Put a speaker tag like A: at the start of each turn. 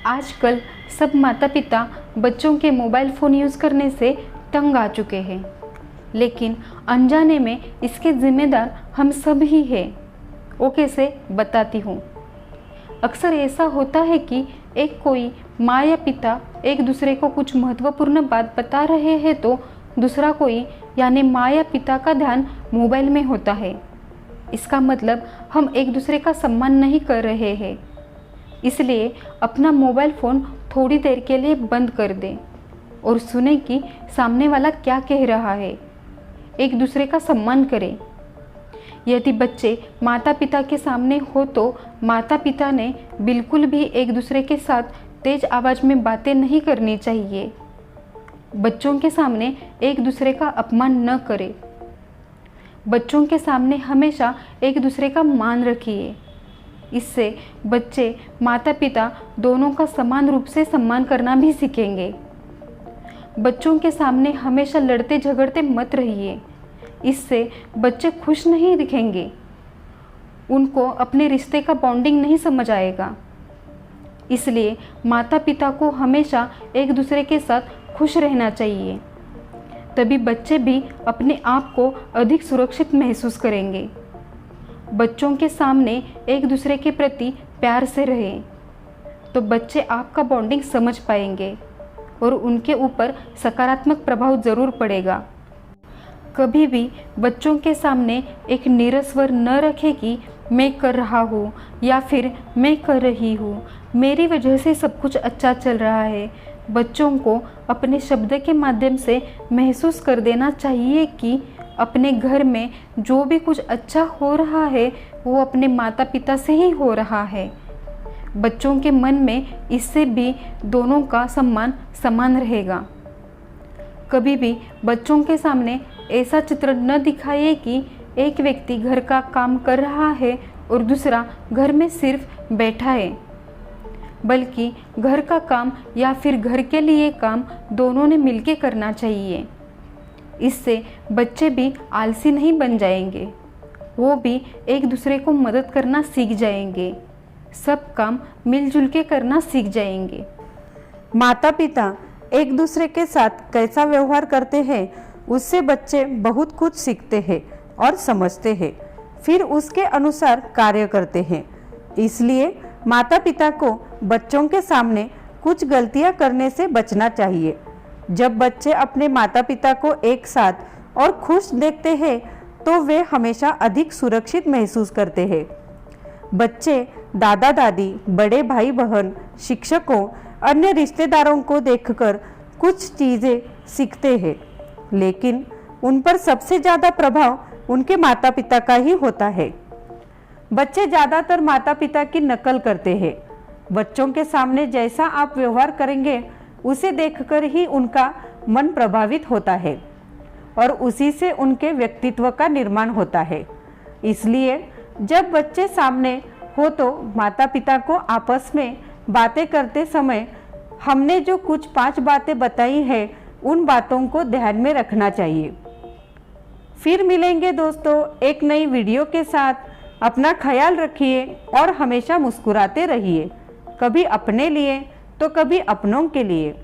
A: आजकल सब माता पिता बच्चों के मोबाइल फ़ोन यूज़ करने से तंग आ चुके हैं, लेकिन अनजाने में इसके ज़िम्मेदार हम सब ही हैं। वो कैसे, बताती हूँ। अक्सर ऐसा होता है कि एक कोई माँ या पिता एक दूसरे को कुछ महत्वपूर्ण बात बता रहे हैं तो दूसरा कोई यानी माँ या पिता का ध्यान मोबाइल में होता है। इसका मतलब हम एक दूसरे का सम्मान नहीं कर रहे हैं। इसलिए अपना मोबाइल फ़ोन थोड़ी देर के लिए बंद कर दें और सुने कि सामने वाला क्या कह रहा है। एक दूसरे का सम्मान करें। यदि बच्चे माता पिता के सामने हो तो माता पिता ने बिल्कुल भी एक दूसरे के साथ तेज आवाज़ में बातें नहीं करनी चाहिए। बच्चों के सामने एक दूसरे का अपमान न करें। बच्चों के सामने हमेशा एक दूसरे का मान रखिए। इससे बच्चे माता पिता दोनों का समान रूप से सम्मान करना भी सीखेंगे। बच्चों के सामने हमेशा लड़ते झगड़ते मत रहिए। इससे बच्चे खुश नहीं दिखेंगे। उनको अपने रिश्ते का बॉन्डिंग नहीं समझ आएगा। इसलिए माता पिता को हमेशा एक दूसरे के साथ खुश रहना चाहिए। तभी बच्चे भी अपने आप को अधिक सुरक्षित महसूस करेंगे। बच्चों के सामने एक दूसरे के प्रति प्यार से रहें तो बच्चे आपका बॉन्डिंग समझ पाएंगे और उनके ऊपर सकारात्मक प्रभाव ज़रूर पड़ेगा। कभी भी बच्चों के सामने एक नीरस स्वर न रखें कि मैं कर रहा हूँ या फिर मैं कर रही हूँ, मेरी वजह से सब कुछ अच्छा चल रहा है। बच्चों को अपने शब्द के माध्यम से महसूस कर देना चाहिए कि अपने घर में जो भी कुछ अच्छा हो रहा है वो अपने माता पिता से ही हो रहा है। बच्चों के मन में इससे भी दोनों का सम्मान समान रहेगा। कभी भी बच्चों के सामने ऐसा चित्र न दिखाइए कि एक व्यक्ति घर का काम कर रहा है और दूसरा घर में सिर्फ बैठा है, बल्कि घर का काम या फिर घर के लिए काम दोनों ने मिलकर करना चाहिए। इससे बच्चे भी आलसी नहीं बन जाएंगे, वो भी एक दूसरे को मदद करना सीख जाएंगे। सब काम मिलजुल के करना सीख जाएंगे।
B: माता पिता एक दूसरे के साथ कैसा व्यवहार करते हैं उससे बच्चे बहुत कुछ सीखते हैं और समझते हैं, फिर उसके अनुसार कार्य करते हैं। इसलिए माता पिता को बच्चों के सामने कुछ गलतियां करने से बचना चाहिए। जब बच्चे अपने माता पिता को एक साथ और खुश देखते हैं तो वे हमेशा अधिक सुरक्षित महसूस करते हैं। बच्चे दादा दादी, बड़े भाई बहन, शिक्षकों, अन्य रिश्तेदारों को देखकर कुछ चीज़ें सीखते हैं, लेकिन उन पर सबसे ज़्यादा प्रभाव उनके माता पिता का ही होता है। बच्चे ज़्यादातर माता पिता की नकल करते हैं। बच्चों के सामने जैसा आप व्यवहार करेंगे उसे देखकर ही उनका मन प्रभावित होता है और उसी से उनके व्यक्तित्व का निर्माण होता है। इसलिए जब बच्चे सामने हो तो माता पिता को आपस में बातें करते समय हमने जो कुछ 5 बातें बताई हैं उन बातों को ध्यान में रखना चाहिए। फिर मिलेंगे दोस्तों एक नई वीडियो के साथ। अपना ख्याल रखिए और हमेशा मुस्कुराते रहिए, कभी अपने लिए तो कभी अपनों के लिए।